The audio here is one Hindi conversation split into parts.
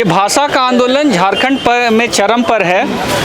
भाषा का आंदोलन झारखंड में चरम पर है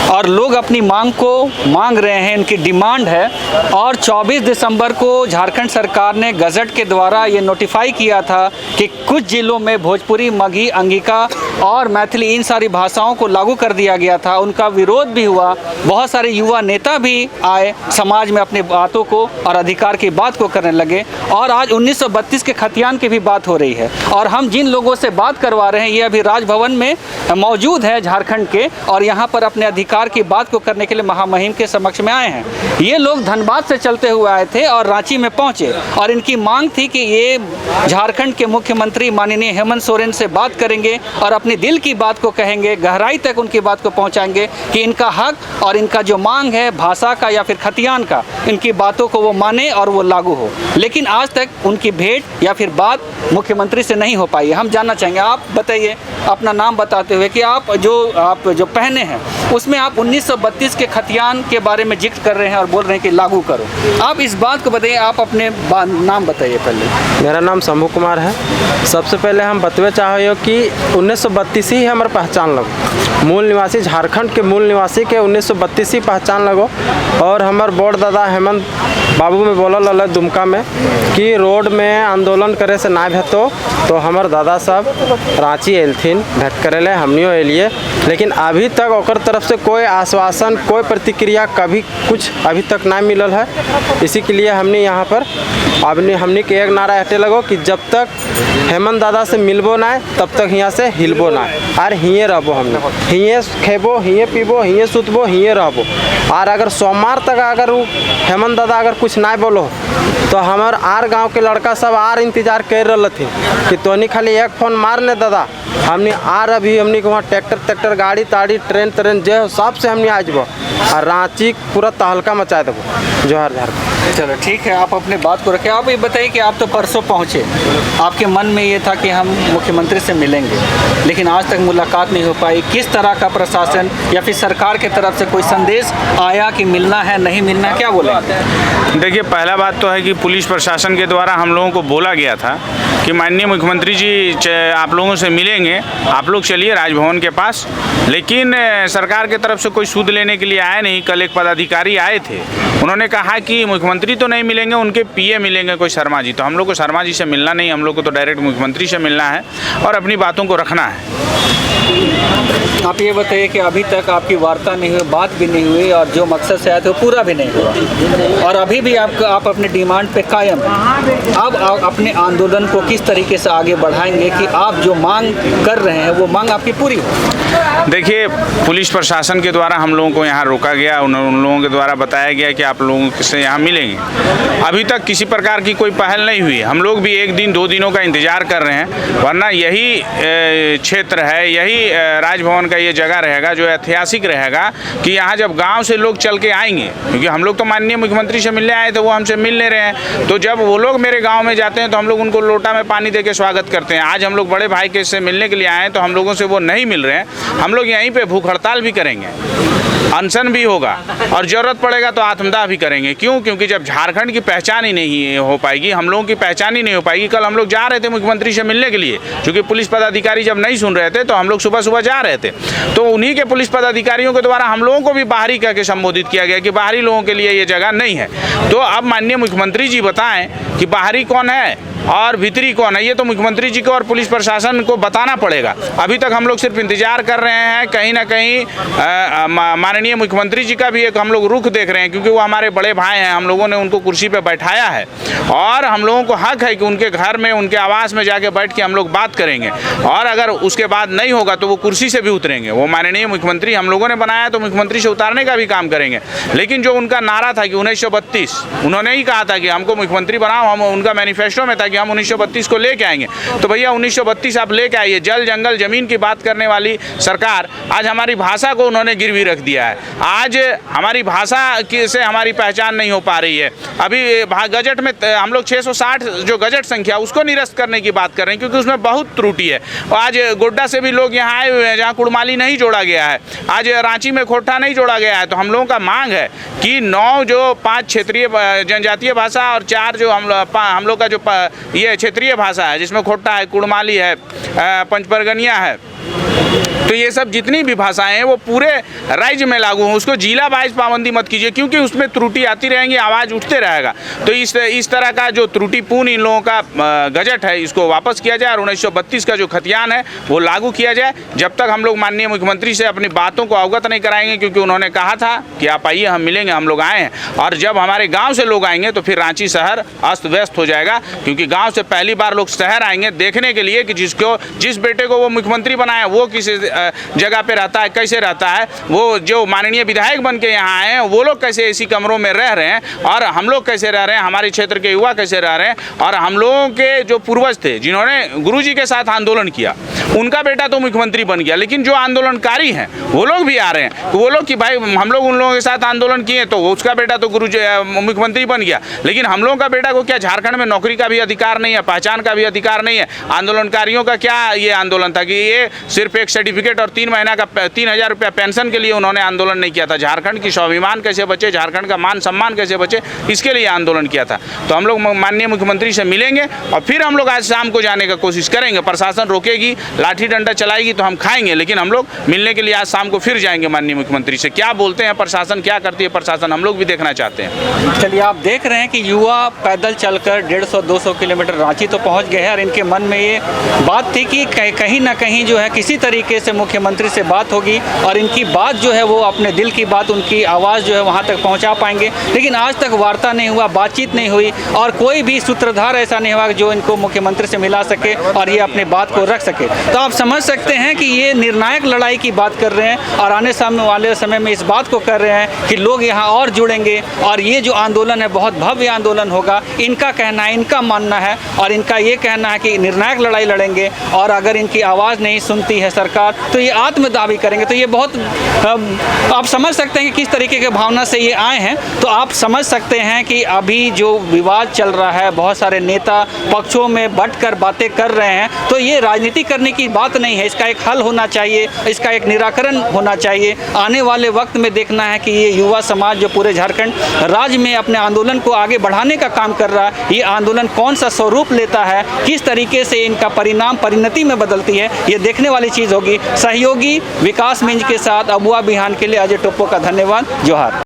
और लोग अपनी मांग को मांग रहे हैं, इनकी डिमांड है। और 24 दिसंबर को झारखंड सरकार ने गजट के द्वारा ये नोटिफाई किया था कि कुछ जिलों में भोजपुरी, मगही, अंगिका और मैथिली इन सारी भाषाओं को लागू कर दिया गया था। उनका विरोध भी हुआ, बहुत सारे युवा नेता भी आए समाज में अपनी बातों को और अधिकार की बात को करने लगे। और आज 1932 के खतियान की भी बात हो रही है। और हम जिन लोगों से बात करवा रहे हैं ये अभी राजभवन में मौजूद है झारखंड के, और यहाँ पर अपने अधिकार की बात को करने के लिए महामहिम के समक्ष में आए हैं। ये लोग धनबाद से चलते हुए आए थे और रांची में पहुँचे और इनकी मांग थी कि ये झारखंड के मुख्यमंत्री माननीय हेमंत सोरेन से बात करेंगे और अपने दिल की बात को कहेंगे, गहराई तक उनकी बात को पहुँचाएंगे कि इनका हक और इनका जो मांग है भाषा का या फिर खतियान का, इनकी बातों को वो माने और वो लागू हो। लेकिन आज तक उनकी भेंट या फिर बात मुख्यमंत्री से नहीं हो पाई है। हम जानना चाहेंगे, आप बताइए अपना नाम बताते हुए कि आप जो पहने हैं उसमें आप 1932 के खतियान के बारे में जिक्र कर रहे हैं और बोल रहे हैं कि लागू करो। आप इस बात को बताइए, आप अपने नाम बताइए पहले। मेरा नाम शंभू कुमार है। सबसे पहले हम बतवे चाहे कि 1932 ही हमारे पहचान लगो, मूल निवासी झारखंड के मूल निवासी के 1932 ही पहचान लगो। और हमार बड़ दादा हेमंत बाबू में बोलल रहा दुमका में कि रोड में आंदोलन करे से ना भेटो, तो हमार दादा साहब रांची एलथिन भेंट करे, हमनियो एलिए। लेकिन अभी तक ओकर तरफ से कोई आश्वासन, कोई प्रतिक्रिया कभी कुछ अभी तक ना मिलल है। इसी के लिए हमने यहाँ पर हमने के एक नारा हटे लगो कि जब तक हेमंत दादा से मिलबो ना तब तक यहाँ से हिलबो ना, और हिये रहबो, हमने हिये खेबो, हिये पीबो, हिये सुतबो, हिये रहबो। और अगर सोमवार तक अगर वो हेमंत दादा अगर कुछ ना बोलो तो हमार आर गांव के लड़का सब आर इंतजार कर रहे थे कि तोनी खाली एक फोन मारने दादा, हमने आर अभी हमने वहाँ ट्रैक्टर गाड़ी ताड़ी ट्रेन जो सब से हमने आज वो और रांची पूरा तहलका मचा देबो जोहर झारखंड। चलो ठीक है, आप अपने बात को रखें। आप ये बताइए कि आप तो परसों पहुँचे, आपके मन में ये था कि हम मुख्यमंत्री से मिलेंगे, लेकिन आज तक मुलाकात नहीं हो पाई। किस तरह का प्रशासन या फिर सरकार की तरफ से कोई संदेश आया कि मिलना है, नहीं मिलना है, क्या बोले? देखिए, पहला बात तो है कि पुलिस प्रशासन के द्वारा हम लोगों को बोला गया था कि माननीय मुख्यमंत्री जी आप लोगों से मिलेंगे, आप लोग चलिए राजभवन के पास। लेकिन सरकार की तरफ से कोई सूद लेने के लिए आए नहीं। कल एक पदाधिकारी आए थे, उन्होंने कहा कि मुख्यमंत्री तो नहीं मिलेंगे, उनके पीए मिलेंगे कोई शर्मा जी। तो हम लोग को शर्मा जी से मिलना नहीं, हम लोग को तो डायरेक्ट मुख्यमंत्री से मिलना है और अपनी बातों को रखना है। आप ये बताइए कि अभी तक आपकी वार्ता नहीं हुई, बात भी नहीं हुई और जो मकसद से आए थे वो पूरा भी नहीं हुआ, और अभी भी आप अपने डिमांड पे कायम हैं। अब आप अपने आंदोलन को किस तरीके से आगे बढ़ाएंगे कि आप जो मांग कर रहे हैं वो मांग आपकी पूरी हो? देखिए, पुलिस प्रशासन के द्वारा हम लोगों को यहाँ रोका गया, उन लोगों के द्वारा बताया गया कि आप लोगों से यहाँ मिलेंगे। अभी तक किसी प्रकार की कोई पहल नहीं हुई। हम लोग भी एक दिन 2 दिनों का इंतजार कर रहे हैं, वरना यही क्षेत्र है, यही राजभवन का ये जगह रहेगा जो ऐतिहासिक रहेगा कि यहाँ जब गांव से लोग चल के आएंगे, क्योंकि हम लोग तो माननीय मुख्यमंत्री से मिलने आए थे, वो हमसे मिल नहीं रहे हैं। तो जब वो लोग मेरे गांव में जाते हैं तो हम लोग उनको लोटा में पानी दे के स्वागत करते हैं। आज हम लोग बड़े भाई के से मिलने के लिए आए हैं, तो हम लोगों से वो नहीं मिल रहे हैं। हम लोग यहीं पे भूख हड़ताल भी करेंगे, अनशन भी होगा और ज़रूरत पड़ेगा तो आत्मदाह भी करेंगे। क्यों? क्योंकि जब झारखंड की पहचान ही नहीं हो पाएगी, हम लोगों की पहचान ही नहीं हो पाएगी। कल हम लोग जा रहे थे मुख्यमंत्री से मिलने के लिए, क्योंकि पुलिस पदाधिकारी जब नहीं सुन रहे थे तो हम लोग सुबह सुबह जा रहे थे, तो उन्हीं के पुलिस पदाधिकारियों के द्वारा हम लोगों को भी बाहरी कह के संबोधित किया गया कि बाहरी लोगों के लिए ये जगह नहीं है। तो अब माननीय मुख्यमंत्री जी बताएं कि बाहरी कौन है और भीतरी कौन है, ये तो मुख्यमंत्री जी को और पुलिस प्रशासन को बताना पड़ेगा। अभी तक हम लोग सिर्फ इंतजार कर रहे हैं। कहीं ना कहीं माननीय मुख्यमंत्री जी का भी एक हम लोग रुख देख रहे हैं, क्योंकि वो हमारे बड़े भाई हैं, हम लोगों ने उनको कुर्सी पे बैठाया है और हम लोगों को हक है कि उनके घर में, उनके आवास में जाके बैठ के हम लोग बात करेंगे। और अगर उसके बाद नहीं होगा तो वो कुर्सी से भी उतरेंगे। वो माननीय मुख्यमंत्री हम लोगों ने बनाया, तो मुख्यमंत्री से उतारने का भी काम करेंगे। लेकिन जो उनका नारा था कि 1932, उन्होंने ही कहा था कि हमको मुख्यमंत्री बनाओ, हम उनका मैनिफेस्टो में था कि हम 1932 को लेके आएंगे। तो भैया 1932 आप लेके आइए। जल जंगल जमीन की बात करने वाली सरकार आज हमारी भाषा को उन्होंने गिरवी रख दिया है। आज हमारी भाषा से हमारी पहचान नहीं हो पा रही है। अभी गजट में हम लोग 660 जो गजट संख्या उसको निरस्त करने की बात कर रहे हैं, क्योंकि उसमें बहुत त्रुटि है। आज गोड्डा से भी लोग यहाँ आए हुए हैं जहाँ कुड़माली नहीं जोड़ा गया है, आज रांची में खोटा नहीं जोड़ा गया है। तो हम लोगों का मांग है कि 9 जो 5 क्षेत्रीय जनजातीय भाषा और 4 जो हम लोग का जो ये क्षेत्रीय भाषा है, जिसमें खोटा है, कुड़माली है, पंचपरगनिया है, तो ये सब जितनी भी भाषाएं हैं वो पूरे राज्य में लागू हों। उसको जिला वाइज पाबंदी मत कीजिए, क्योंकि उसमें त्रुटि आती रहेंगी, आवाज़ उठते रहेगा। तो इस तरह का जो त्रुटिपूर्ण इन लोगों का गजट है, इसको वापस किया जाए और 1932 का जो खतियान है वो लागू किया जाए। जब तक हम लोग माननीय मुख्यमंत्री से अपनी बातों को अवगत नहीं कराएंगे, क्योंकि उन्होंने कहा था कि आप आइए, हम मिलेंगे, हम लोग आए हैं, और जब हमारे गाँव से लोग आएंगे तो फिर रांची शहर अस्त व्यस्त हो जाएगा। क्योंकि गाँव से पहली बार लोग शहर आएंगे देखने के लिए कि जिस बेटे को वो मुख्यमंत्री बनाया वो किस जगह पे रहता है, कैसे रहता है, वो जो माननीय विधायक बन के यहाँ आए हैं वो लोग कैसे एसी कमरों में रह रहे हैं, और हम लोग कैसे रह रहे हैं, हमारे क्षेत्र के युवा कैसे रह रहे हैं। और हम लोगों के जो पूर्वज थे जिन्होंने गुरुजी के साथ आंदोलन किया, उनका बेटा तो मुख्यमंत्री बन गया, लेकिन जो आंदोलनकारी हैं वो लोग भी आ रहे हैं। वो लोग कि भाई हम लोग उन लोगों के साथ आंदोलन किए तो उसका बेटा तो मुख्यमंत्री बन गया, लेकिन हम लोगों का बेटा को क्या झारखंड में नौकरी का भी अधिकार नहीं है, पहचान का भी अधिकार नहीं है। आंदोलनकारियों का क्या ये आंदोलन था कि ये सिर्फ एक सर्टिफिकेट और 3 महीना का 3000 रुपया पेंशन के लिए उन्होंने आंदोलन नहीं किया था। झारखंड की स्वाभिमान कैसे बचे, झारखंड का मान सम्मान कैसे बचे, इसके लिए आंदोलन किया था। तो हम लोग माननीय मुख्यमंत्री से मिलेंगे और फिर हम लोग आज शाम को जाने का कोशिश करेंगे। प्रशासन रोकेगी, लाठी डंडा चलाएगी तो हम खाएंगे, लेकिन हम लोग मिलने के लिए आज शाम को फिर जाएंगे माननीय मुख्यमंत्री से। क्या बोलते हैं प्रशासन, क्या करती है प्रशासन, हम लोग भी देखना चाहते हैं। चलिए, आप देख रहे हैं कि युवा पैदल चलकर 150-200 किलोमीटर रांची तो पहुंच गए हैं, और इनके मन में ये बात थी कि कहीं ना कहीं जो है किसी तरीके से मुख्यमंत्री से बात होगी और इनकी बात जो है वो अपने दिल की बात, उनकी आवाज़ जो है वहाँ तक पहुँचा पाएंगे। लेकिन आज तक वार्ता नहीं हुआ, बातचीत नहीं हुई, और कोई भी सूत्रधार ऐसा नहीं हुआ जो इनको मुख्यमंत्री से मिला सके और ये अपनी बात को रख सके। तो आप समझ सकते हैं कि ये निर्णायक लड़ाई की बात कर रहे हैं, और आने सामने वाले समय में इस बात को कर रहे हैं कि लोग यहाँ और जुड़ेंगे, और ये जो आंदोलन है बहुत भव्य आंदोलन होगा। इनका कहना है, इनका मानना है, और इनका ये कहना है कि निर्णायक लड़ाई लड़ेंगे, और अगर इनकी आवाज़ नहीं सुनती है सरकार तो ये आत्मदावी करेंगे। तो ये बहुत आप समझ सकते हैं कि किस तरीके के भावना से ये आए हैं। तो आप समझ सकते हैं कि अभी जो विवाद चल रहा है, बहुत सारे नेता पक्षों में बंटकर बातें कर रहे हैं, तो ये राजनीति करने की बात नहीं है। इसका एक हल होना चाहिए, इसका एक निराकरण होना चाहिए। आने वाले वक्त में देखना है कि ये युवा समाज जो पूरे झारखंड राज्य में अपने आंदोलन को आगे बढ़ाने का काम कर रहा है, ये आंदोलन कौन सा स्वरूप लेता है, किस तरीके से इनका परिणति में बदलती है, ये देखने वाली चीज़ होगी। सहयोगी विकास मिंज के साथ अबुआ बिहान के लिए अजय टोप्पो का धन्यवाद। जोहार।